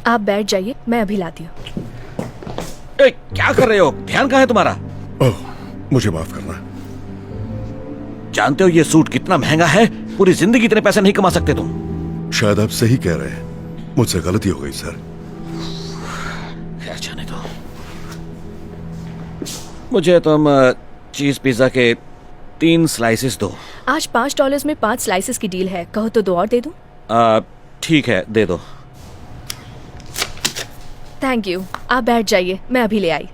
आप बैठ जाइए, मैं अभी लाती हूँ। क्या कर रहे हो? ध्यान कहाँ है तुम्हारा? ओह, मुझे माफ करना। जानते हो ये सूट कितना महंगा है? पूरी जिंदगी इतने पैसे नहीं कमा सकते तुम। शायद आप सही कह रहे हैं, मुझसे गलती हो गई सर। खैर जाने दो। मुझे तुम चीज पिज्जा के 3 स्लाइसेस दो। आज $5 में 5 स्लाइसेस की डील है, कहो तो 2 और दे दूं? ठीक है, दे दो। थैंक यू, आप बैठ जाइए, मैं अभी ले आई।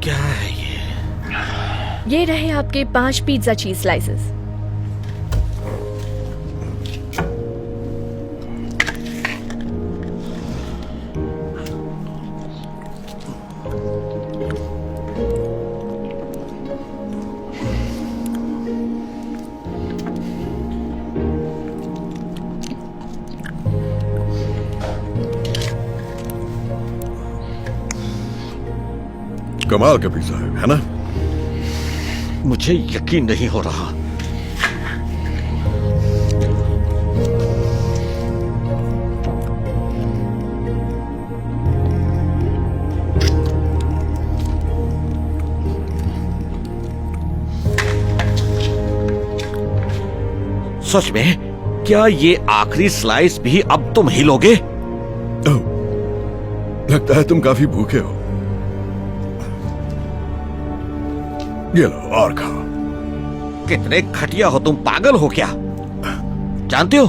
क्या है ये रहे आपके 5 पिज्जा चीज स्लाइसेस। कमाल का पिज्जा है ना? मुझे यकीन नहीं हो रहा। सच में? क्या ये आखिरी स्लाइस भी अब तुम ही लोगे? ओह, लगता है तुम काफी भूखे हो। ये लो और खाओ। कितने घटिया हो तुम, पागल हो क्या? जानते हो,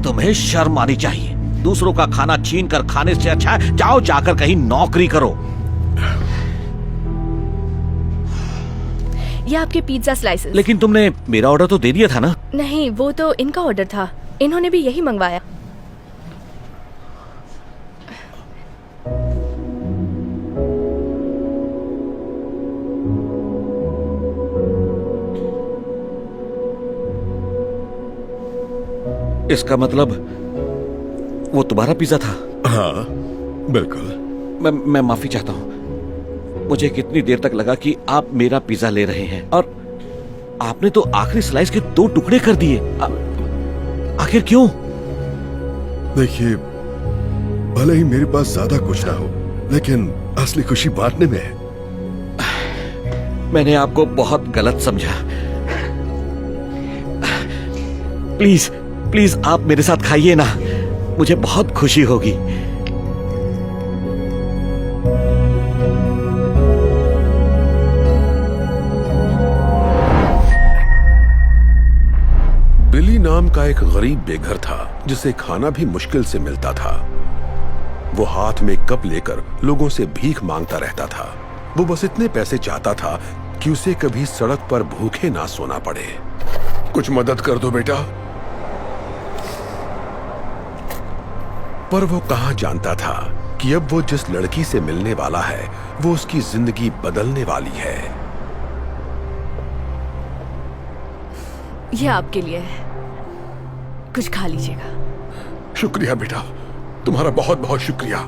तुम्हें शर्म आनी चाहिए। दूसरों का खाना छीन कर खाने से अच्छा है जाओ जाकर कहीं नौकरी करो। ये आपके पिज्जा स्लाइसेस। लेकिन तुमने मेरा ऑर्डर तो दे दिया था ना? नहीं, वो तो इनका ऑर्डर था, इन्होंने भी यही मंगवाया। इसका मतलब वो तुम्हारा पिज्जा था? हाँ बिल्कुल। मैं माफी चाहता हूँ। मुझे कितनी देर तक लगा कि आप मेरा पिज्जा ले रहे हैं और आपने तो आखिरी स्लाइस के 2 टुकड़े कर दिए। आखिर क्यों? देखिए, भले ही मेरे पास ज्यादा कुछ ना हो, लेकिन असली खुशी बांटने में है। मैंने आपको बहुत गलत समझा। प्लीज प्लीज आप मेरे साथ खाइए ना, मुझे बहुत खुशी होगी। बिली नाम का एक गरीब बेघर था जिसे खाना भी मुश्किल से मिलता था। वो हाथ में कप लेकर लोगों से भीख मांगता रहता था। वो बस इतने पैसे चाहता था कि उसे कभी सड़क पर भूखे ना सोना पड़े। कुछ मदद कर दो बेटा। पर वो कहां जानता था कि अब वो जिस लड़की से मिलने वाला है वो उसकी जिंदगी बदलने वाली है। ये आपके लिए है, कुछ खा लीजिएगा। शुक्रिया बेटा, तुम्हारा बहुत बहुत शुक्रिया।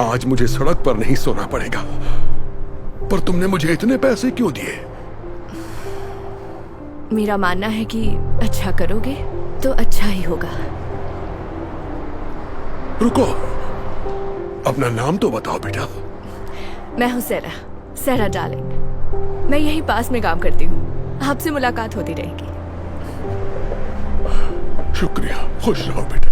आज मुझे सड़क पर नहीं सोना पड़ेगा। पर तुमने मुझे इतने पैसे क्यों दिए? मेरा मानना है कि अच्छा करोगे तो अच्छा ही होगा। रुको, अपना नाम तो बताओ बेटा। मैं हूँ सेरा डार्लिंग। मैं यही पास में काम करती हूँ, आपसे मुलाकात होती रहेगी। शुक्रिया, खुश रहो बेटा।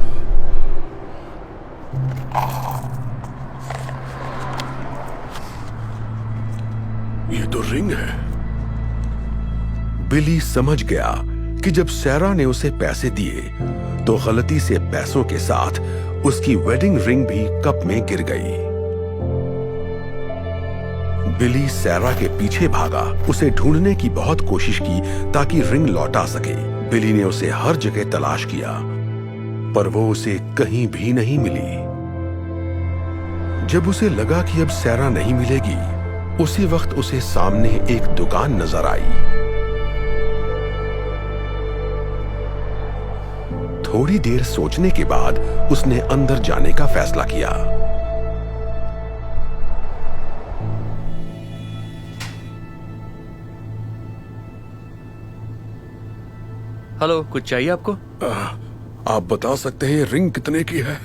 ये तो रिंग है। बिली समझ गया कि जब सैरा ने उसे पैसे दिए तो गलती से पैसों के साथ उसकी वेडिंग रिंग भी कप में गिर गई। बिली सैरा के पीछे भागा, उसे ढूंढने की बहुत कोशिश की ताकि रिंग लौटा सके। बिली ने उसे हर जगह तलाश किया पर वो उसे कहीं भी नहीं मिली। जब उसे लगा कि अब सैरा नहीं मिलेगी, उसी वक्त उसे सामने एक दुकान नजर आई। थोड़ी देर सोचने के बाद उसने अंदर जाने का फैसला किया। हेलो, कुछ चाहिए आपको? आप बता सकते हैं रिंग कितने की है?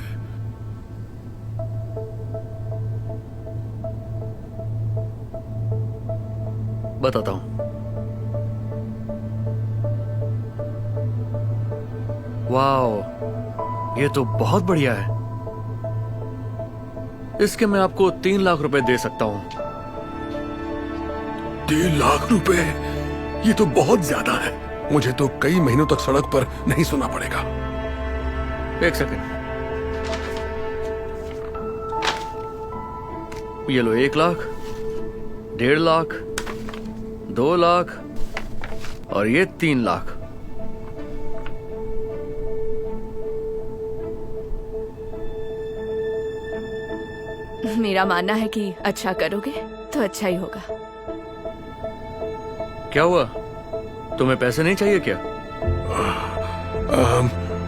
बताता हूं। वाओ, ये तो बहुत बढ़िया है। इसके मैं आपको 3 लाख रुपए दे सकता हूं। 3 लाख रुपए? ये तो बहुत ज्यादा है। मुझे तो कई महीनों तक सड़क पर नहीं सोना पड़ेगा। एक सेकंड, ये लो 1 लाख, 1.5 लाख, 2 लाख और ये 3 लाख। मेरा मानना है कि अच्छा करोगे तो अच्छा ही होगा। क्या हुआ, तुम्हें पैसे नहीं चाहिए क्या?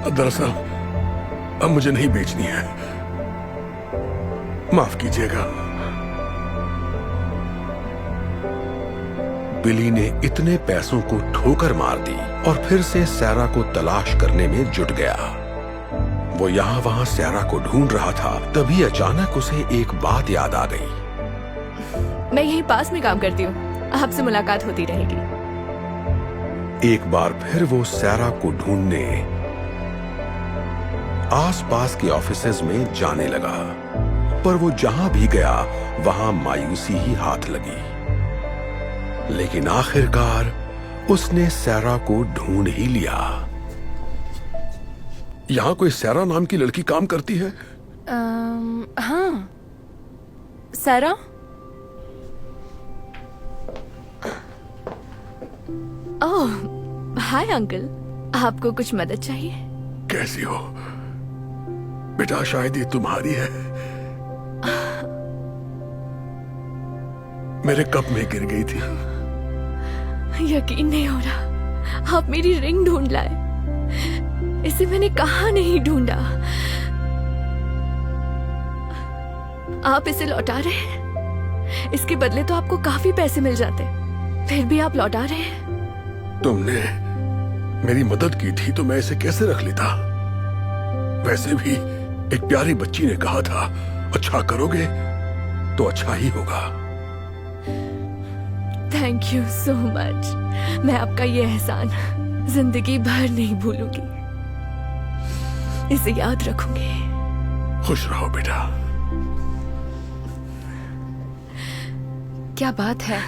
दरअसल अब मुझे नहीं बेचनी है, माफ कीजिएगा। बिली ने इतने पैसों को ठोकर मार दी और फिर से सैरा को तलाश करने में जुट गया। वो यहाँ वहां सैरा को ढूंढ रहा था, तभी अचानक उसे एक बात याद आ गई। मैं यहीं पास में काम करती हूँ, आपसे मुलाकात होती रहेगी। एक बार फिर वो सैरा को ढूंढने आसपास के ऑफिसेज में जाने लगा, पर वो जहां भी गया वहां मायूसी ही हाथ लगी। लेकिन आखिरकार उसने सैरा को ढूंढ ही लिया। यहां कोई सैरा नाम की लड़की काम करती है? हाँ, सैरा। ओह, हाय अंकल, आपको कुछ मदद चाहिए? कैसी हो बेटा? शायद ये तुम्हारी है। मेरे कप में गिर गई थी। यकीन नहीं हो रहा, आप मेरी रिंग ढूंढ लाए। इसे मैंने कहाँ नहीं ढूंढा। आप इसे लौटा रहे हैं? इसके बदले तो आपको काफी पैसे मिल जाते, फिर भी आप लौटा रहे हैं। तुमने मेरी मदद की थी तो मैं इसे कैसे रख लेता? वैसे भी एक प्यारी बच्ची ने कहा था, अच्छा करोगे तो अच्छा ही होगा। Thank you so much. मैं आपका ये एहसान जिंदगी भर नहीं भूलूंगी, इसे याद रखूंगी। खुश रहो बेटा। क्या बात है,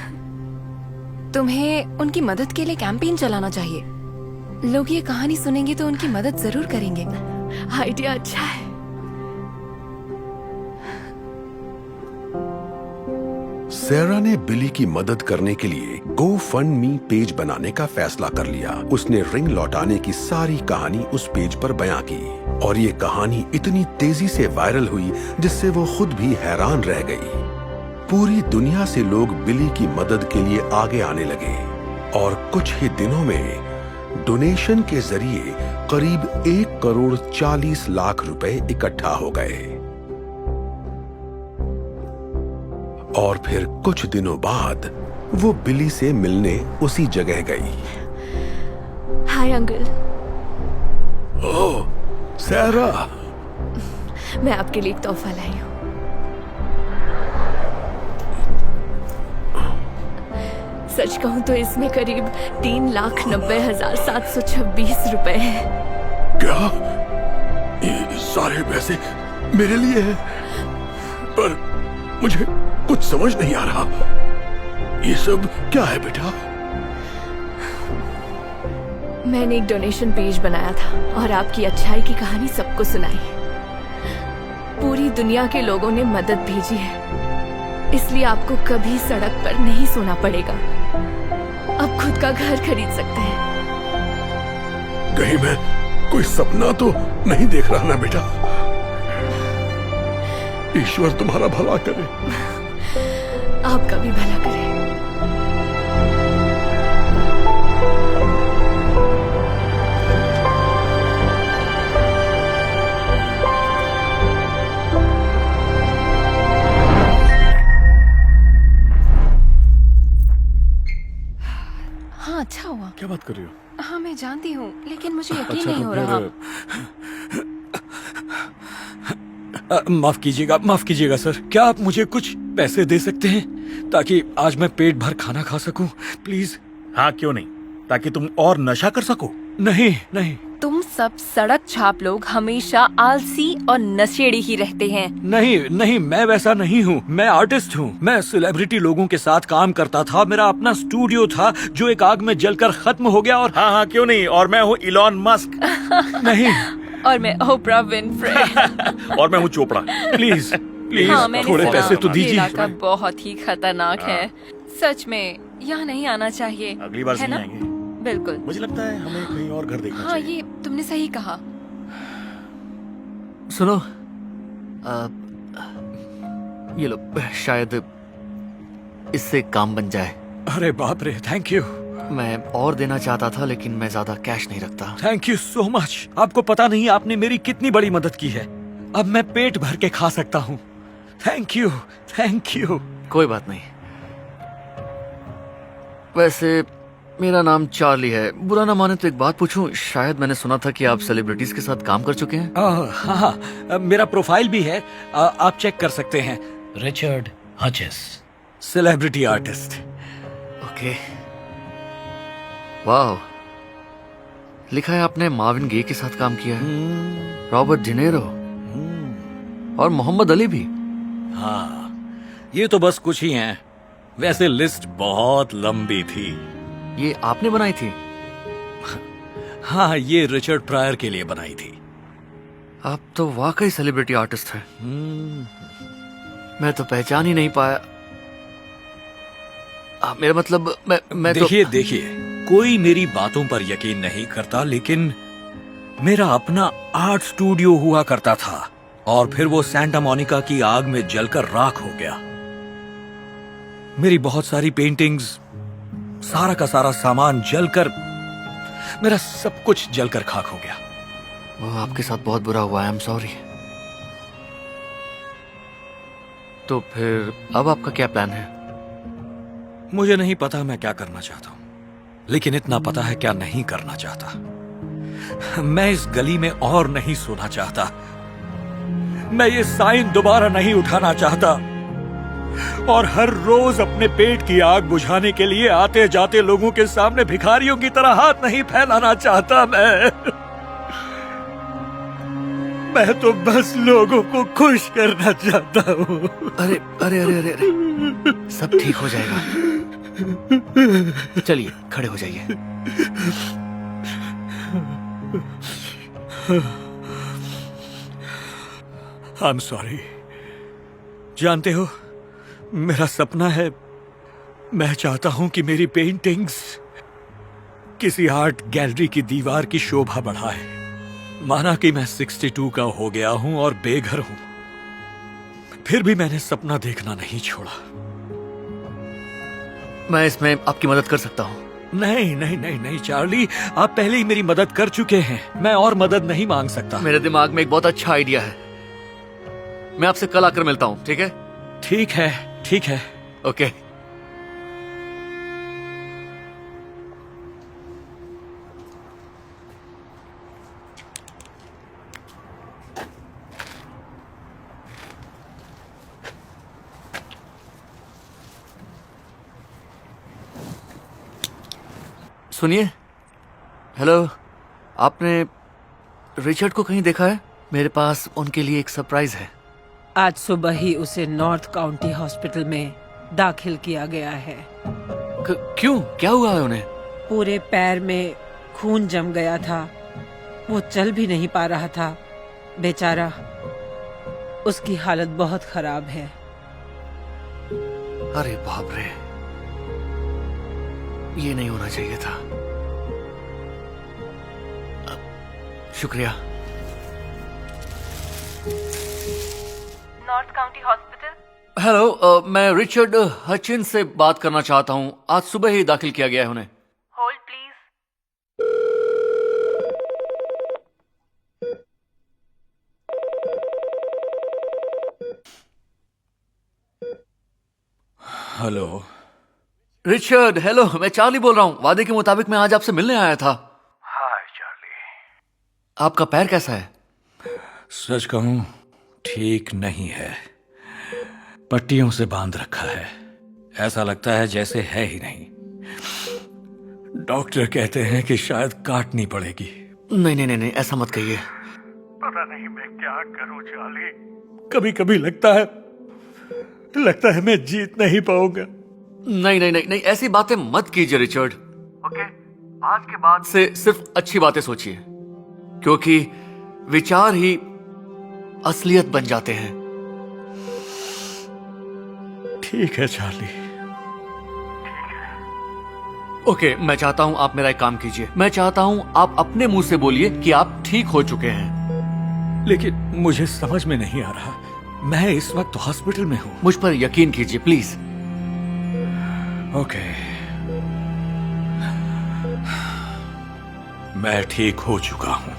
तुम्हें उनकी मदद के लिए कैंपेन चलाना चाहिए। लोग ये कहानी सुनेंगे तो उनकी मदद जरूर करेंगे। आइडिया अच्छा है। सैरा ने बिली की मदद करने के लिए गो फंड मी पेज बनाने का फैसला कर लिया। उसने रिंग लौटाने की सारी कहानी उस पेज पर बयां की और ये कहानी इतनी तेजी से वायरल हुई जिससे वो खुद भी हैरान रह गई। पूरी दुनिया से लोग बिली की मदद के लिए आगे आने लगे और कुछ ही दिनों में डोनेशन के जरिए करीब 1,40,00,000 रुपए इकट्ठा हो गए। और फिर कुछ दिनों बाद वो बिली से मिलने उसी जगह गई। Hi uncle. ओह सैरा, मैं आपके लिए एक तोहफा लाई हूँ। सच कहूँ तो इसमें करीब 3,90,726 रुपए हैं। क्या ये सारे पैसे मेरे लिए हैं? पर मुझे कुछ समझ नहीं आ रहा, ये सब क्या है बेटा? मैंने एक डोनेशन पेज बनाया था और आपकी अच्छाई की कहानी सबको सुनाई। पूरी दुनिया के लोगों ने मदद भेजी है, इसलिए आपको कभी सड़क पर नहीं सोना पड़ेगा। आप खुद का घर खरीद सकते हैं। कहीं मैं कोई सपना तो नहीं देख रहा ना बेटा? ईश्वर तुम्हारा भला करे। आपका भी भला करे। कर रही हो? हाँ मैं जानती हूँ, लेकिन मुझे यकीन अच्छा नहीं तो हो रहा। माफ कीजिएगा सर, क्या आप मुझे कुछ पैसे दे सकते हैं ताकि आज मैं पेट भर खाना खा सकूं, प्लीज? हाँ क्यों नहीं, ताकि तुम और नशा कर सको। नहीं नहीं तुम सब सड़क छाप लोग हमेशा आलसी और नशेड़ी ही रहते हैं। नहीं नहीं, मैं वैसा नहीं हूँ। मैं आर्टिस्ट हूँ। मैं सेलिब्रिटी लोगों के साथ काम करता था। मेरा अपना स्टूडियो था जो एक आग में जलकर खत्म हो गया। और हाँ हाँ क्यों नहीं, और मैं हूँ इलॉन मस्क। नहीं और मैं ओप्रा विनफ्रे। और मैं हूँ चोपड़ा। प्लीज प्लीज हाँ मैंने थोड़े सुना, पैसे तो ये दीजिए। इलाका बहुत ही खतरनाक है। सच में यहाँ नहीं आना चाहिए। अगली बार है से ना? नहीं आएंगे। बिल्कुल। मुझे लगता है हमें कहीं और घर देखना हाँ चाहिए। ये तुमने सही कहा। सुनो, ये लो, शायद इससे काम बन जाए। अरे बाप रे, थैंक यू। मैं और देना चाहता था लेकिन मैं ज्यादा कैश नहीं रखता। Thank you so much. आपको पता नहीं आपने मेरी कितनी बड़ी मदद की है। अब मैं पेट भर के खा सकता हूँ। Thank you thank you. कोई बात नहीं। वैसे मेरा नाम चार्ली है। बुरा ना माने तो एक बात पूछूं, शायद मैंने सुना था कि आप सेलिब्रिटीज के साथ काम कर चुके हैं। हाँ हाँ, मेरा प्रोफाइल भी है, आप चेक कर सकते हैं। रिचर्ड हचिस, सेलिब्रिटी आर्टिस्ट। ओके, वाह, लिखा है आपने मार्विन गेय के साथ काम किया है, रॉबर्ट डिनेरो और मोहम्मद अली भी। हाँ, ये तो बस कुछ ही हैं। वैसे लिस्ट बहुत लंबी थी। ये आपने बनाई थी? हाँ, ये रिचर्ड प्रायर के लिए बनाई थी। आप तो वाकई सेलिब्रिटी आर्टिस्ट हैं। मैं तो पहचान ही नहीं पाया। मेरा मतलब मैं देखिए देखिए, कोई मेरी बातों पर यकीन नहीं करता, लेकिन मेरा अपना आर्ट स्टूडियो हुआ करता था और फिर वो सैंटा मोनिका की आग में जलकर राख हो गया। मेरी बहुत सारी पेंटिंग्स, सारा का सारा सामान जलकर, मेरा सब कुछ जलकर खाक हो गया। वो आपके साथ बहुत बुरा हुआ है। I am sorry. तो फिर अब आपका क्या प्लान है? मुझे नहीं पता मैं क्या करना चाहता हूं, लेकिन इतना पता है क्या नहीं करना चाहता। मैं इस गली में और नहीं सोना चाहता। मैं ये साइन दोबारा नहीं उठाना चाहता। और हर रोज अपने पेट की आग बुझाने के लिए आते जाते लोगों के सामने भिखारियों की तरह हाथ नहीं फैलाना चाहता। मैं तो बस लोगों को खुश करना चाहता हूँ। अरे अरे अरे अरे, अरे। सब ठीक हो जाएगा। चलिए खड़े हो जाइए। I am sorry. जानते हो, मेरा सपना है, मैं चाहता हूं कि मेरी पेंटिंग्स किसी आर्ट गैलरी की दीवार की शोभा बढ़ाए। माना कि मैं 62 का हो गया हूं और बेघर हूं, फिर भी मैंने सपना देखना नहीं छोड़ा। मैं इसमें आपकी मदद कर सकता हूं। नहीं नहीं नहीं नहीं चार्ली, आप पहले ही मेरी मदद कर चुके हैं। मैं और मदद नहीं मांग सकता। मेरे दिमाग में एक बहुत अच्छा आइडिया है। मैं आपसे कल आकर मिलता हूं, ठीक है? ठीक है ठीक है। ओके। सुनिए, हेलो, आपने रिचर्ड को कहीं देखा है? मेरे पास उनके लिए एक सरप्राइज है। आज सुबह ही उसे नॉर्थ काउंटी हॉस्पिटल में दाखिल किया गया है। क्यों, क्या हुआ है उन्हें? पूरे पैर में खून जम गया था। वो चल भी नहीं पा रहा था। बेचारा, उसकी हालत बहुत खराब है। अरे बाप रे, ये नहीं होना चाहिए था। शुक्रिया। North county hospital. हेलो, मैं रिचर्ड हचिन से बात करना चाहता हूँ। आज सुबह ही दाखिल किया गया है उन्हें। Hold please. Hello, Richard, hello, मैं चार्ली बोल रहा हूँ। वादे के मुताबिक मैं आज आपसे मिलने आया था। हाय चार्ली। आपका पैर कैसा है? सच कहूं, ठीक नहीं है। पट्टियों से बांध रखा है। ऐसा लगता है जैसे है ही नहीं। डॉक्टर कहते हैं कि शायद काटनी पड़ेगी। नहीं नहीं नहीं नहीं, ऐसा मत कहिए। पता नहीं मैं क्या करूं चार्ली। कभी कभी लगता है मैं जीत नहीं पाऊंगा। नहीं नहीं नहीं नहीं, ऐसी बातें मत कीजिए रिचर्ड। ओके, आज के बाद से सिर्फ अच्छी बातें सोचिए, क्योंकि विचार ही असलियत बन जाते हैं। ठीक है चार्ली। ओके, मैं चाहता हूं आप मेरा एक काम कीजिए। मैं चाहता हूं आप अपने मुंह से बोलिए कि आप ठीक हो चुके हैं। लेकिन मुझे समझ में नहीं आ रहा। मैं इस वक्त हॉस्पिटल में हूं। मुझ पर यकीन कीजिए प्लीज। ओके, मैं ठीक हो चुका हूं।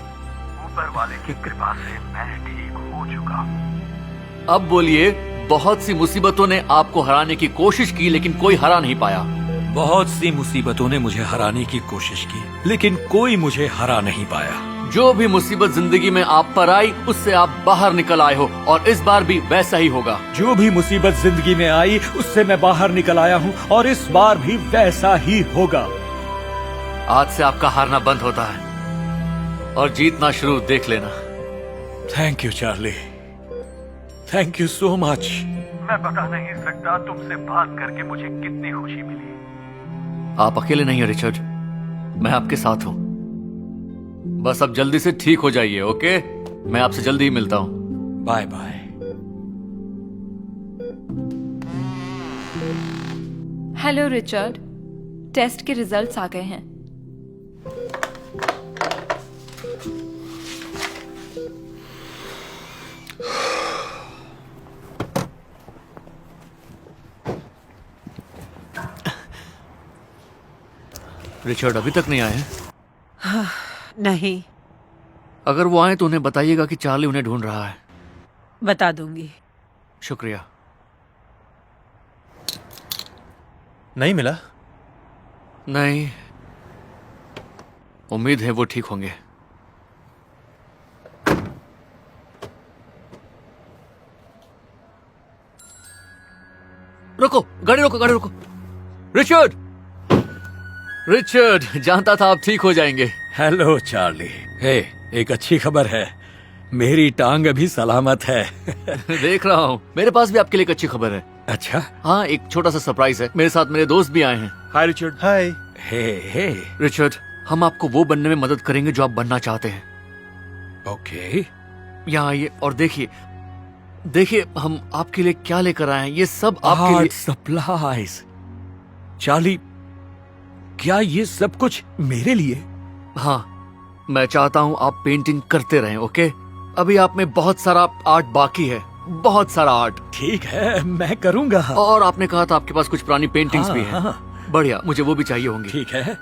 ऊपर वाले की कृपा से मैं ठीक हो चुका हूं। अब बोलिए, बहुत सी मुसीबतों ने आपको हराने की कोशिश की लेकिन कोई हरा नहीं पाया। बहुत सी मुसीबतों ने मुझे हराने की कोशिश की, लेकिन कोई मुझे हरा नहीं पाया। जो भी मुसीबत जिंदगी में आप पर आई, उससे आप बाहर निकल आए हो, और इस बार भी वैसा ही होगा। जो भी मुसीबत जिंदगी में आई, उससे मैं बाहर निकल आया हूँ, और इस बार भी वैसा ही होगा। आज से आपका हारना बंद होता है और जीतना शुरू देख लेना। Thank you Charlie, thank you so much. मैं बता नहीं सकता तुमसे बात करके मुझे कितनी खुशी मिली। आप अकेले नहीं हैं रिचर्ड, मैं आपके साथ हूं। बस अब जल्दी से ठीक हो जाइए। ओके, मैं आपसे जल्दी ही मिलता हूं। Bye bye. Hello Richard, test के रिजल्ट्स आ गए हैं। रिचर्ड अभी तक नहीं आए हैं? नहीं, अगर वो आए तो उन्हें बताइएगा कि चार्ली उन्हें ढूंढ रहा है। बता दूंगी। शुक्रिया। नहीं मिला? नहीं, उम्मीद है वो ठीक होंगे। रुको, गाड़ी रोको, गाड़ी रोको। रिचर्ड, रिचर्ड, जानता था आप ठीक हो जाएंगे। Hello Charlie. हे, एक अच्छी खबर है, मेरी टांग अभी सलामत है। देख रहा हूँ। मेरे पास भी आपके लिए एक अच्छी खबर है। अच्छा? हाँ, एक छोटा सा सरप्राइज है। मेरे साथ मेरे दोस्त भी आए हैं। हाय रिचर्ड। हाय। हे हे। रिचर्ड, हम आपको वो बनने में मदद करेंगे जो आप बनना चाहते हैं। ओके। यहाँ आइए और देखिए, देखिए हम आपके लिए क्या लेकर आए हैं। ये सब आपके लिए। सप्लाइज। चार्ली, क्या ये सब कुछ मेरे लिए? हाँ, मैं चाहता हूँ आप पेंटिंग करते रहें। ओके, अभी आप में बहुत सारा आर्ट बाकी है, बहुत सारा आर्ट। ठीक है, मैं करूँगा। और आपने कहा था आपके पास कुछ पुरानी पेंटिंग्स हाँ, भी हैं। हाँ। बढ़िया, मुझे वो भी चाहिए होंगी। ठीक है,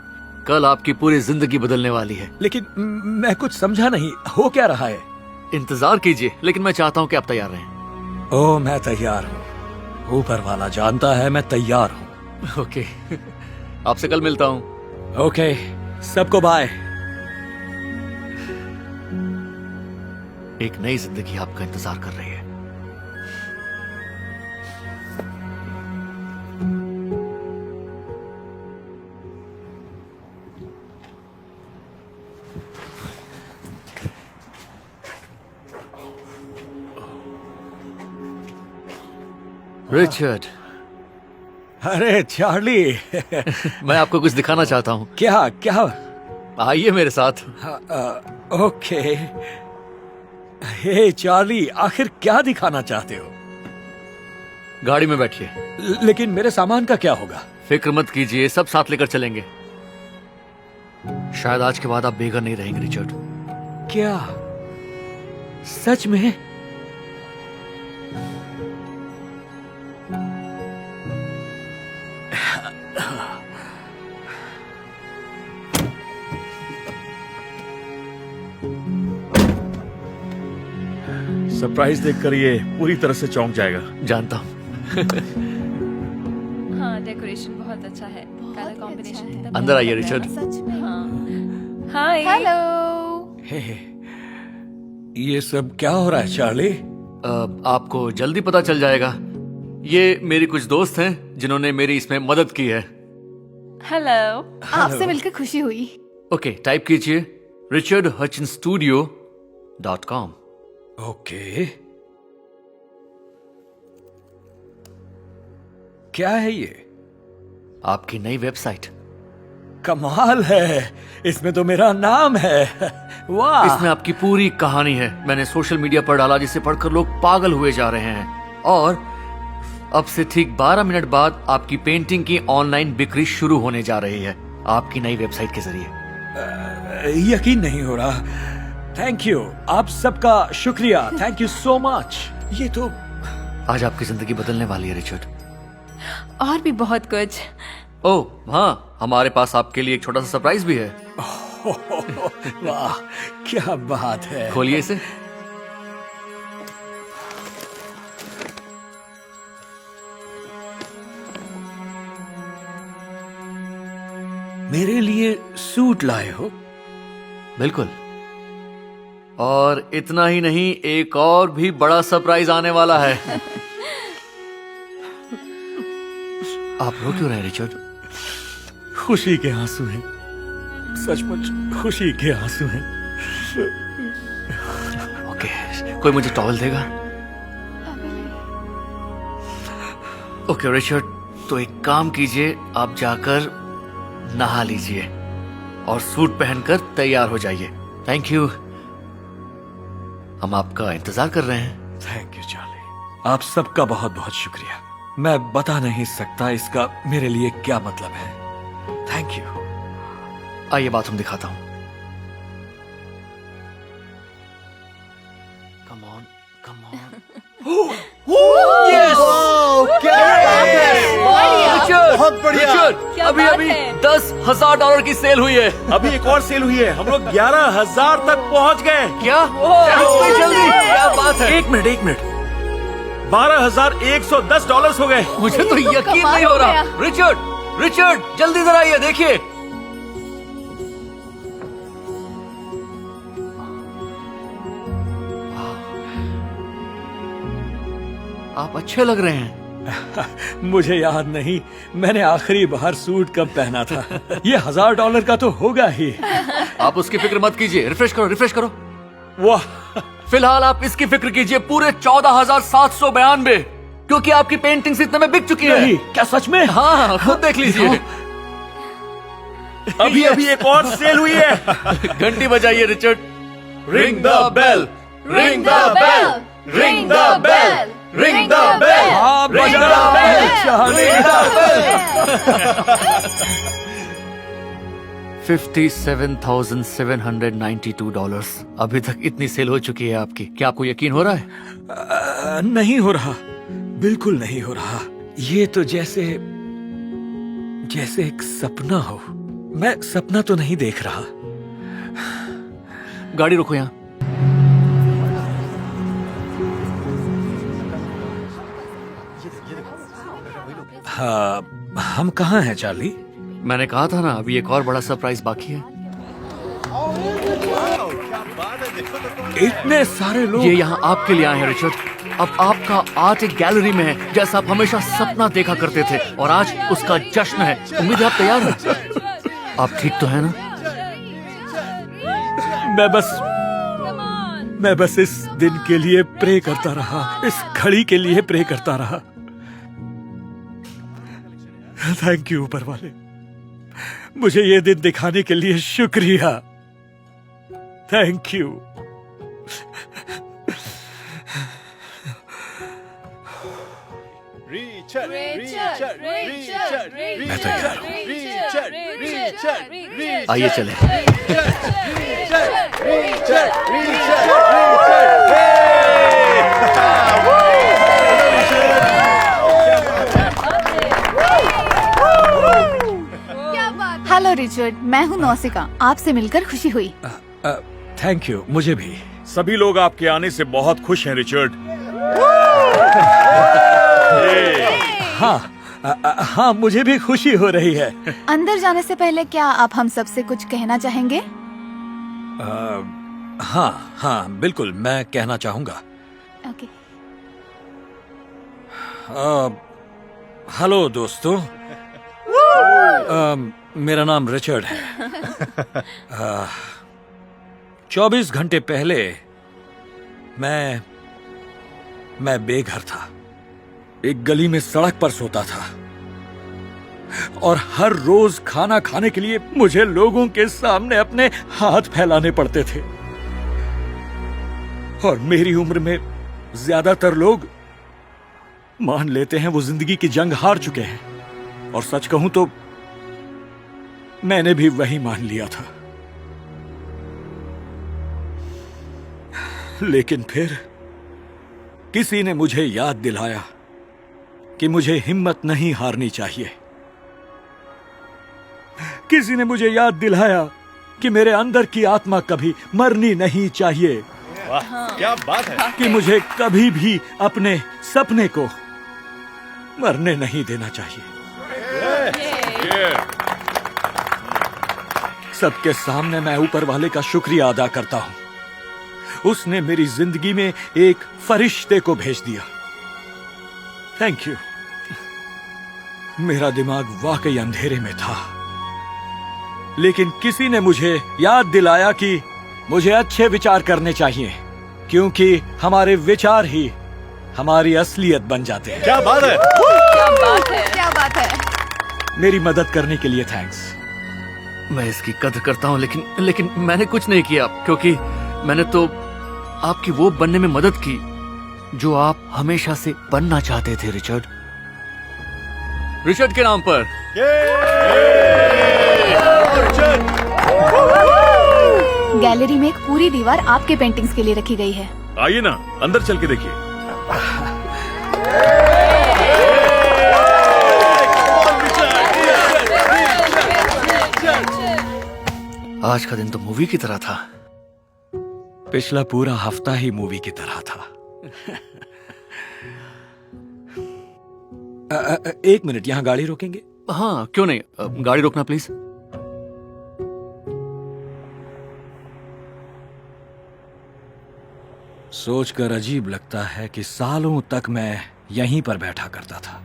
कल आपकी पूरी जिंदगी बदलने वाली है। लेकिन मैं कुछ समझा नहीं, हो क्या रहा है? इंतजार कीजिए, लेकिन मैं चाहता हूँ कि आप तैयार रहें। ओ, मैं तैयार हूँ। ऊपर वाला जानता है मैं तैयार हूँ। ओके, आपसे कल मिलता हूँ। ओके, सबको बाय। एक नई जिंदगी आपका इंतजार कर रही है। रिचर्ड, अरे चार्ली। मैं आपको कुछ दिखाना चाहता हूँ। क्या क्या? आइए मेरे साथ। ओके। हे चार्ली, आखिर क्या दिखाना चाहते हो? गाड़ी में बैठिए। लेकिन मेरे सामान का क्या होगा? फिक्र मत कीजिए, सब साथ लेकर चलेंगे। शायद आज के बाद आप बेघर नहीं रहेंगे रिचर्ड। क्या सच में? सरप्राइज देखकर ये पूरी तरह से चौंक जाएगा। जानता हूँ। हाँ, डेकोरेशन कॉम्बिनेशन बहुत अच्छा है। कलर कॉम्बिनेशन अंदर आइए रिचर्ड। हाय। हेलो। हे, ये सब क्या हो रहा है चार्ली? आपको जल्दी पता चल जाएगा। ये मेरी कुछ दोस्त हैं जिन्होंने मेरी इसमें मदद की है। हेलो। आपसे मिलकर खुशी हुई। ओके, टाइप कीजिए richardhutchinsstudio.com। ओके, क्या है ये? आपकी नई वेबसाइट। कमाल है, इसमें तो मेरा नाम है। वाह। इसमें आपकी पूरी कहानी है। मैंने सोशल मीडिया पर डाला जिसे पढ़कर लोग पागल हुए जा रहे हैं। और अब से ठीक 12 मिनट बाद आपकी पेंटिंग की ऑनलाइन बिक्री शुरू होने जा रही है आपकी नई वेबसाइट के जरिए। यकीन नहीं हो रहा। थैंक यू, आप सबका शुक्रिया। Thank you so much. ये तो आज आपकी जिंदगी बदलने वाली है रिचर्ड। और भी बहुत कुछ। ओह हाँ, हमारे पास आपके लिए एक छोटा सा सरप्राइज भी है। वाह, क्या बात है। खोलिए इसे। मेरे लिए सूट लाए हो? बिल्कुल। और इतना ही नहीं, एक और भी बड़ा सरप्राइज आने वाला है। आप रो क्यों रहे रिचर्ड? खुशी के आंसू हैं, सचमुच खुशी के आंसू हैं। ओके, कोई मुझे टॉवल देगा? ओके रिचर्ड, तो एक काम कीजिए, आप जाकर नहा लीजिए और सूट पहनकर तैयार हो जाइए। थैंक यू, हम आपका इंतजार कर रहे हैं। थैंक यू चार्ली, आप सबका बहुत बहुत शुक्रिया। मैं बता नहीं सकता इसका मेरे लिए क्या मतलब है। Thank you. आइए बाथरूम दिखाता हूं। Come on, come on. बहुत बढ़िया। अभी अभी $10,000 की सेल हुई है। अभी एक और सेल हुई है, हम लोग 11,000 तक पहुंच गए। क्या? इतनी जल्दी? क्या बात है? एक मिनट, $12,110 हो गए। मुझे तो यकीन कमाल नहीं हो हो रहा। गया। रिचर्ड जल्दी जरा ये देखिए। आप अच्छे लग रहे हैं। मुझे याद नहीं मैंने आखिरी बार सूट कब पहना था। ये $1,000 का तो होगा ही। आप उसकी फिक्र मत कीजिए। रिफ्रेश करो। वाह, फिलहाल आप इसकी फिक्र कीजिए, पूरे 14,792, क्योंकि आपकी पेंटिंग्स इतने में बिक चुकी है। क्या सच में? हाँ, खुद देख लीजिए। अभी एक और सेल हुई है। घंटी बजाइए Richard. Ring the bell, ring the bell, ring the bell, ring the bell, हाँ, ring बजा the रहा है, bell, Charlie. ring the bell। 57,792 अभी तक इतनी सेल हो चुकी है आपकी। क्या आपको यकीन हो रहा है? नहीं हो रहा, बिल्कुल नहीं हो रहा। ये तो जैसे एक सपना हो। मैं सपना तो नहीं देख रहा। गाड़ी रोको यहाँ। हाँ, हम कहाँ हैं चार्ली? मैंने कहा था ना, अभी एक और बड़ा सरप्राइज बाकी है। इतने सारे लोग। ये यहाँ आपके लिए आए हैं रिचर्ड। अब आपका आर्ट एक गैलरी में है, जैसा आप हमेशा सपना देखा करते थे, और आज उसका जश्न है। उम्मीद है आप तैयार हैं। आप ठीक तो है ना? मैं बस इस दिन के लिए प्रे करता रहा, इस घड़ी के लिए प्रे करता रहा। थैंक यू ऊपर वाले, मुझे ये दिन दिखाने के लिए शुक्रिया। Thank you. मैं तैयार हूँ। आइए चले। हेलो रिचर्ड, मैं हूँ नौसिका। आपसे मिलकर खुशी हुई। थैंक यू, मुझे भी। सभी लोग आपके आने से बहुत खुश हैं रिचर्ड। हाँ, हाँ, मुझे भी खुशी हो रही है। अंदर जाने से पहले क्या आप हम सबसे कुछ कहना चाहेंगे? हाँ हाँ, बिल्कुल, मैं कहना चाहूंगा। ओके। हेलो दोस्तों। मेरा नाम रिचर्ड है। 24 घंटे पहले मैं बेघर था। एक गली में सड़क पर सोता था और हर रोज खाना खाने के लिए मुझे लोगों के सामने अपने हाथ फैलाने पड़ते थे। और मेरी उम्र में ज्यादातर लोग मान लेते हैं वो जिंदगी की जंग हार चुके हैं, और सच कहूं तो मैंने भी वही मान लिया था। लेकिन फिर किसी ने मुझे याद दिलाया कि मुझे हिम्मत नहीं हारनी चाहिए। किसी ने मुझे याद दिलाया कि मेरे अंदर की आत्मा कभी मरनी नहीं चाहिए। वाह, क्या बात है। कि मुझे कभी भी अपने सपने को मरने नहीं देना चाहिए। सबके सामने मैं ऊपर वाले का शुक्रिया अदा करता हूं। उसने मेरी जिंदगी में एक फरिश्ते को भेज दिया। Thank you. मेरा दिमाग वाकई अंधेरे में था, लेकिन किसी ने मुझे याद दिलाया कि मुझे अच्छे विचार करने चाहिए, क्योंकि हमारे विचार ही हमारी असलियत बन जाते हैं। क्या बात है। क्या बात है, क्या बात है। मेरी मदद करने के लिए थैंक्स। मैं इसकी कदर करता हूँ, लेकिन मैंने कुछ नहीं किया, क्योंकि मैंने तो आपकी वो बनने में मदद की जो आप हमेशा से बनना चाहते थे। रिचर्ड के नाम पर। गैलरी में एक पूरी दीवार आपके पेंटिंग्स के लिए रखी गई है। आइए ना, अंदर चल के देखिए। आज का दिन तो मूवी की तरह था। पिछला पूरा हफ्ता ही मूवी की तरह था। एक मिनट, यहाँ गाड़ी रोकेंगे? हाँ, क्यों नहीं, गाड़ी रोकना प्लीज। सोचकर अजीब लगता है कि सालों तक मैं यहीं पर बैठा करता था,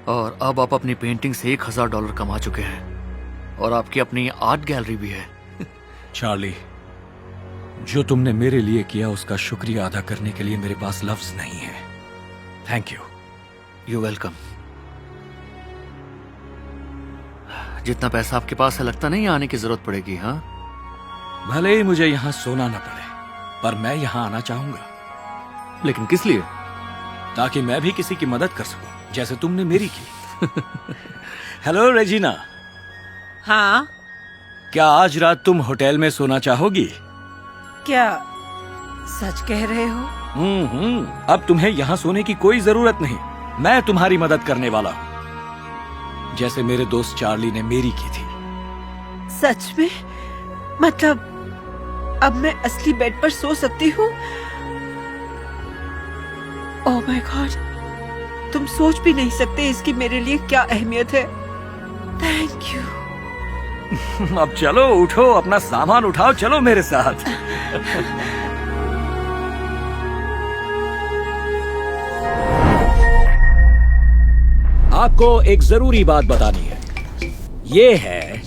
और अब आप अपनी पेंटिंग से $1000 कमा चुके हैं, और आपकी अपनी आर्ट गैलरी भी है। चार्ली, जो तुमने मेरे लिए किया उसका शुक्रिया अदा करने के लिए मेरे पास लफ्ज नहीं है। Thank you. You welcome. जितना पैसा आपके पास है, लगता नहीं आने की जरूरत पड़ेगी। हाँ, भले ही मुझे यहाँ सोना न पड़े, पर मैं यहाँ आना चाहूंगा। लेकिन किस लिए? ताकि मैं भी किसी की मदद कर सकूं, जैसे तुमने मेरी की। Hello Regina. हाँ, क्या आज रात तुम होटल में सोना चाहोगी? क्या सच कह रहे हो? अब तुम्हें यहाँ सोने की कोई जरूरत नहीं। मैं तुम्हारी मदद करने वाला हूँ, जैसे मेरे दोस्त चार्ली ने मेरी की थी। सच में? मतलब अब मैं असली बेड पर सो सकती हूँ? ओह माय गॉड, तुम सोच भी नहीं सकते इसकी मेरे लिए क्या अहमियत है। Thank you. अब चलो, उठो, अपना सामान उठाओ, चलो मेरे साथ। आपको एक जरूरी बात बतानी है। ये है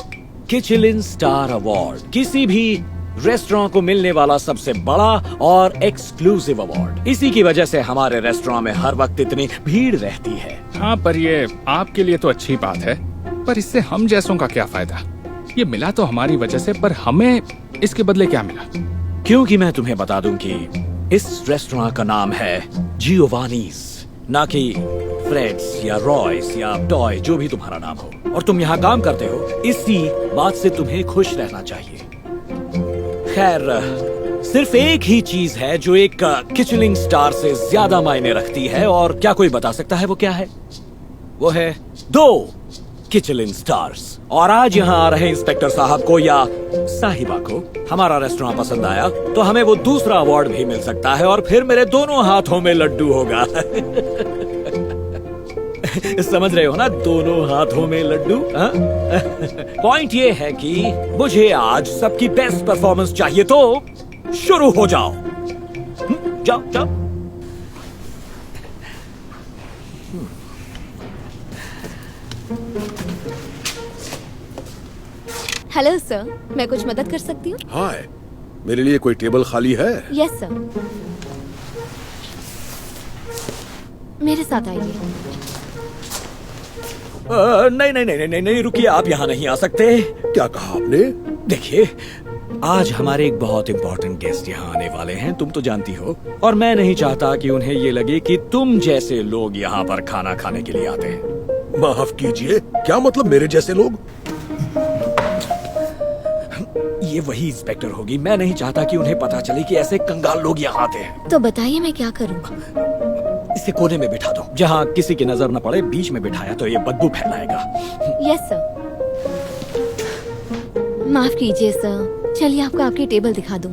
किचलिन स्टार अवार्ड, किसी भी रेस्टोरेंट को मिलने वाला सबसे बड़ा और एक्सक्लूसिव अवार्ड। इसी की वजह से हमारे रेस्टोरेंट में हर वक्त इतनी भीड़ रहती है। हाँ, पर ये आपके लिए तो अच्छी बात है, पर इससे हम जैसों का क्या फायदा? ये मिला तो हमारी वजह से, पर हमें इसके बदले क्या मिला? क्योंकि मैं तुम्हें बता दूं कि इस रेस्टोरेंट का नाम है जियोवानीज, ना कि फ्रेड्स या रॉयस या टॉय, जो भी तुम्हारा नाम हो। और तुम यहाँ काम करते हो, इसी बात से तुम्हें खुश रहना चाहिए। खैर, सिर्फ एक ही चीज है जो एक किचलिन स्टार से ज्यादा मायने रखती है, और क्या कोई बता सकता है वो क्या है? वो है 2 किचलिन स्टार्स। और आज यहाँ आ रहे इंस्पेक्टर साहब को या साहिबा को हमारा रेस्टोरेंट पसंद आया तो हमें वो दूसरा अवार्ड भी मिल सकता है, और फिर मेरे दोनों हाथों में लड्डू होगा। समझ रहे हो ना, दोनों हाथों में लड्डू। पॉइंट ये है कि मुझे आज सबकी बेस्ट परफॉर्मेंस चाहिए, तो शुरू हो जाओ। जाओ जाओ। हेलो सर, मैं कुछ मदद कर सकती हूँ? हाय, मेरे लिए कोई टेबल खाली है? यस सर, मेरे साथ आइए। नहीं नहीं नहीं नहीं नहीं, रुकिए, आप यहाँ नहीं आ सकते। क्या कहा आपने? देखिए, आज हमारे एक बहुत इंपॉर्टेंट गेस्ट यहाँ आने वाले हैं, तुम तो जानती हो, और मैं नहीं चाहता कि उन्हें ये लगे कि तुम जैसे लोग यहाँ पर खाना खाने के लिए आते हैं। माफ कीजिए, क्या मतलब मेरे जैसे लोग? ये वही इंस्पेक्टर होगी। मैं नहीं चाहता कि उन्हें पता चले कि ऐसे कंगाल लोग यहाँ आते हैं। तो बताइए मैं क्या करूँ? इसे कोने में बिठा दो, जहाँ किसी की नजर न पड़े। बीच में बिठाया तो ये बदबू फैलाएगा। Yes sir. माफ कीजिए सर, चलिए आपको आपकी टेबल दिखा दूं।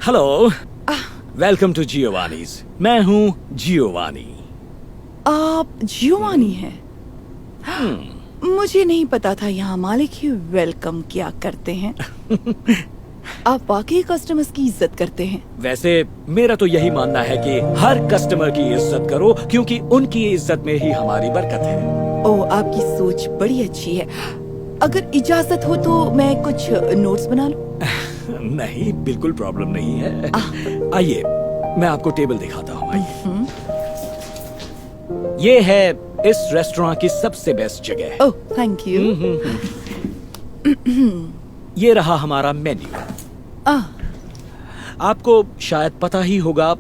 Hello, welcome to Giovanni's. मैं हूँ जियोवानी। आप जियोवानी हैं? मुझे नहीं पता था यहाँ मालिक ही वेलकम किया करते हैं। आप वाकई कस्टमर्स की इज्जत करते हैं। वैसे मेरा तो यही मानना है कि हर कस्टमर की इज्जत करो, क्योंकि उनकी इज्जत में ही हमारी बरकत है। ओह, आपकी सोच बड़ी अच्छी है। अगर इजाजत हो तो मैं कुछ नोट्स बना लूं? नहीं, बिल्कुल प्रॉब्लम नहीं है। आइए, मैं आपको टेबल दिखाता हूँ। आइए। ये है इस रेस्टोरेंट की सबसे बेस्ट जगह। ओह, थैंक यू। ये रहा हमारा मेन्यू। आपको शायद पता ही होगा,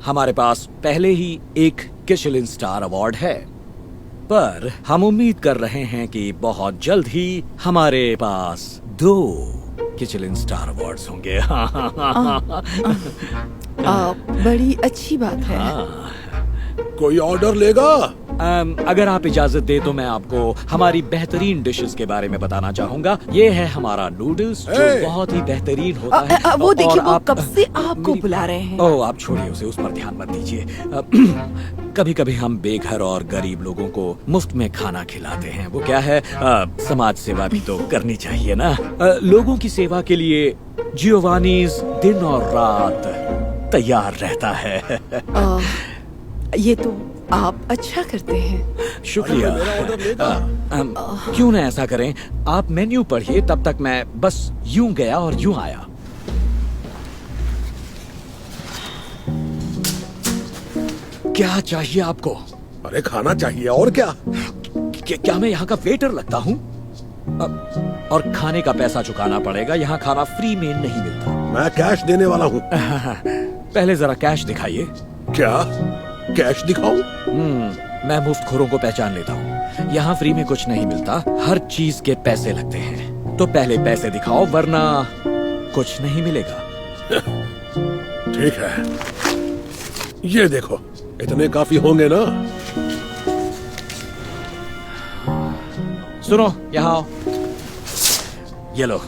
हमारे पास पहले ही एक मिशेलिन स्टार अवार्ड है, पर हम उम्मीद कर रहे हैं कि बहुत जल्द ही हमारे पास 2 मिशेलिन स्टार अवार्ड्स होंगे। बड़ी अच्छी बात है। कोई ऑर्डर लेगा? अगर आप इजाजत दे तो मैं आपको हमारी बेहतरीन डिशेस के बारे में बताना चाहूंगा। ये है हमारा नूडल्स, जो बहुत ही बेहतरीन होता है। वो देखिए, वो आप कब से आपको बुला रहे हैं। ओह, आप छोड़िए उसे, उस पर ध्यान मत दीजिए। कभी कभी हम बेघर और गरीब लोगों को मुफ्त में खाना खिलाते हैं। वो क्या है, समाज सेवा भी तो करनी चाहिए ना। लोगों की सेवा के लिए जियोवानीज दिन और रात तैयार रहता है। ये तो आप अच्छा करते हैं। शुक्रिया। क्यों ना ऐसा करें, आप मेन्यू पढ़िए, तब तक मैं बस यूं गया और यूं आया। क्या चाहिए आपको? अरे खाना चाहिए, और क्या? क्या मैं यहाँ का वेटर लगता हूँ? और खाने का पैसा चुकाना पड़ेगा, यहाँ खाना फ्री में नहीं मिलता। मैं कैश देने वाला हूँ। पहले जरा कैश दिखाइए। क्या कैश दिखाऊं? मैं मुफ्तखोरों को पहचान लेता हूँ। यहाँ फ्री में कुछ नहीं मिलता, हर चीज के पैसे लगते हैं। तो पहले पैसे दिखाओ, वरना कुछ नहीं मिलेगा। ठीक है, ये देखो, इतने काफी होंगे ना? सुनो, यहाँ आओ। ये लो,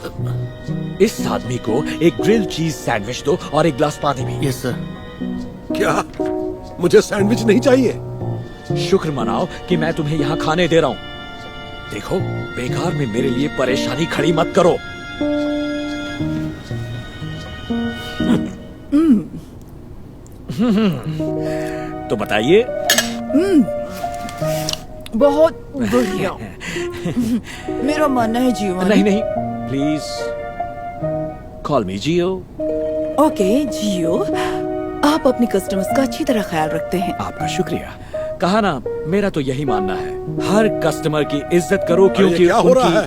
इस आदमी को एक ग्रिल चीज सैंडविच दो और एक ग्लास पानी भी। Yes sir. क्या? मुझे सैंडविच नहीं चाहिए। शुक्र मनाओ कि मैं तुम्हें यहाँ खाने दे रहा हूँ। देखो, बेकार में मेरे लिए परेशानी खड़ी मत करो। तो बताइए। बहुत बढ़िया। मेरा मानना है जियो। नहीं नहीं, please call me Gio. Okay Gio, आप अपने कस्टमर्स का अच्छी तरह ख्याल रखते हैं। आपका शुक्रिया। कहा ना, मेरा तो यही मानना है, हर कस्टमर की इज्जत करो, क्योंकि क्या हो रहा है?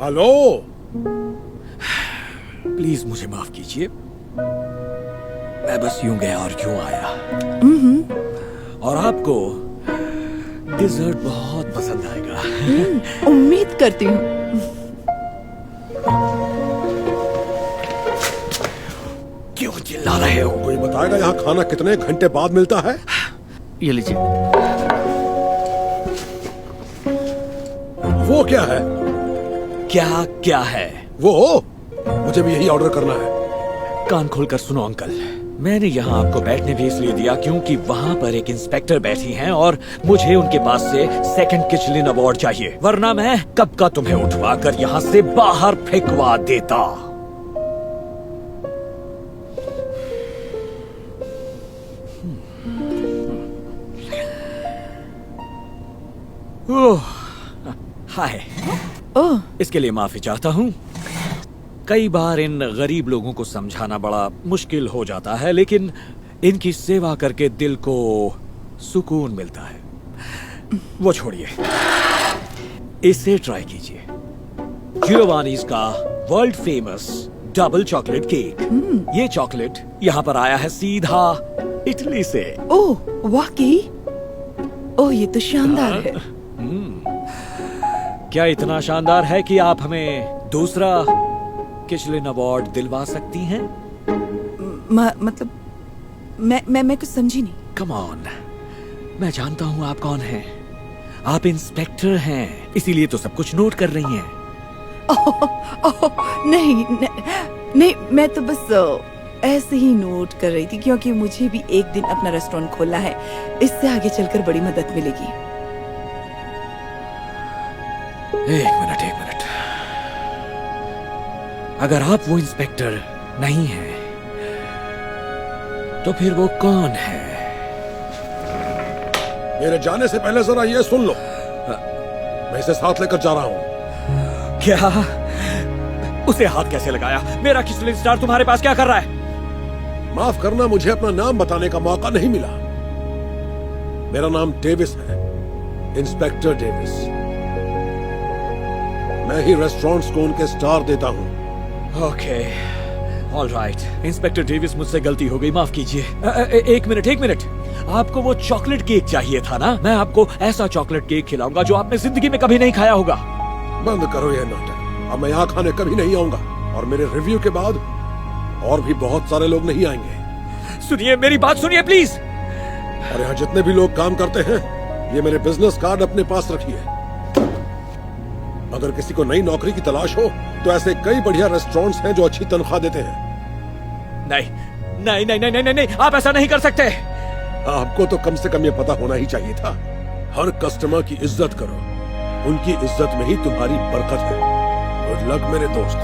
हेलो, प्लीज मुझे माफ कीजिए, मैं बस यूं गया और यूं आया। और आपको डिजर्ट बहुत पसंद आएगा। उम्मीद करती हूँ। क्यों चिल्ला रहे हो? कोई बताएगा यहाँ खाना कितने घंटे बाद मिलता है? ये लीजिए। वो क्या है? क्या है? वो मुझे भी यही ऑर्डर करना है। कान खोलकर सुनो अंकल, मैंने यहाँ आपको बैठने भी इसलिए दिया क्योंकि वहाँ पर एक इंस्पेक्टर बैठी हैं और मुझे उनके पास से सेकंड किचलिन अवार्ड चाहिए, वरना मैं कब का तुम्हें उठवा कर यहाँ से बाहर फेंकवा देता। ओह, हाय। ओह, इसके लिए माफी चाहता हूँ। कई बार इन गरीब लोगों को समझाना बड़ा मुश्किल हो जाता है, लेकिन इनकी सेवा करके दिल को सुकून मिलता है। वो छोड़िए, इसे ट्राई कीजिए। जियोवानीज का world famous double chocolate cake. ये चॉकलेट यहाँ पर आया है सीधा इटली से। ओह, वाकई? ओह, ये तो शानदार है। क्या इतना शानदार है कि आप हमें दूसरा किचलिन अवार्ड दिलवा सकती हैं? मतलब मैं कुछ समझी नहीं। कम ऑन, मैं जानता हूँ आप कौन हैं। आप इंस्पेक्टर हैं, इसीलिए तो सब कुछ नोट कर रही हैं। नहीं, मैं तो बस ऐसे ही नोट कर रही थी क्योंकि मुझे भी एक दिन अपना रेस्टोरेंट खोलना है। इससे आगे चलकर बड़ी मदद मिलेगी। एक मिनट। अगर आप वो इंस्पेक्टर नहीं हैं, तो फिर वो कौन है? मेरे जाने से पहले जरा ये सुन लो, मैं इसे साथ लेकर जा रहा हूँ। क्या? उसे हाथ कैसे लगाया? मेरा किचलिन स्टार तुम्हारे पास क्या कर रहा है? माफ करना, मुझे अपना नाम बताने का मौका नहीं मिला। मेरा नाम डेविस है, इंस्पेक्टर डेविस। मैं ही रेस्टोरेंट्स को उनके स्टार देता हूँ। Okay, all right. Inspector Davis, मुझसे गलती हो गई, माफ कीजिए। एक मिनट। आपको वो चॉकलेट केक चाहिए था ना? मैं आपको ऐसा चॉकलेट केक खिलाऊंगा जो आपने जिंदगी में कभी नहीं खाया होगा। बंद करो ये नाटक। अब मैं यहाँ खाने कभी नहीं आऊंगा, और मेरे रिव्यू के बाद और भी बहुत सारे लोग नहीं आएंगे। सुनिए, मेरी बात सुनिए प्लीज। और यहाँ जितने भी लोग काम करते हैं, ये मेरे बिजनेस कार्ड अपने पास रखिए। अगर किसी को नई नौकरी की तलाश हो तो ऐसे कई बढ़िया रेस्टोरेंट्स हैं जो अच्छी तनख्वाह देते हैं। नहीं, आप ऐसा नहीं कर सकते। आपको तो कम से कम ये पता होना ही चाहिए था। हर कस्टमर की इज्जत करो, उनकी इज्जत में ही तुम्हारी बरकत है। गुड लक मेरे दोस्त।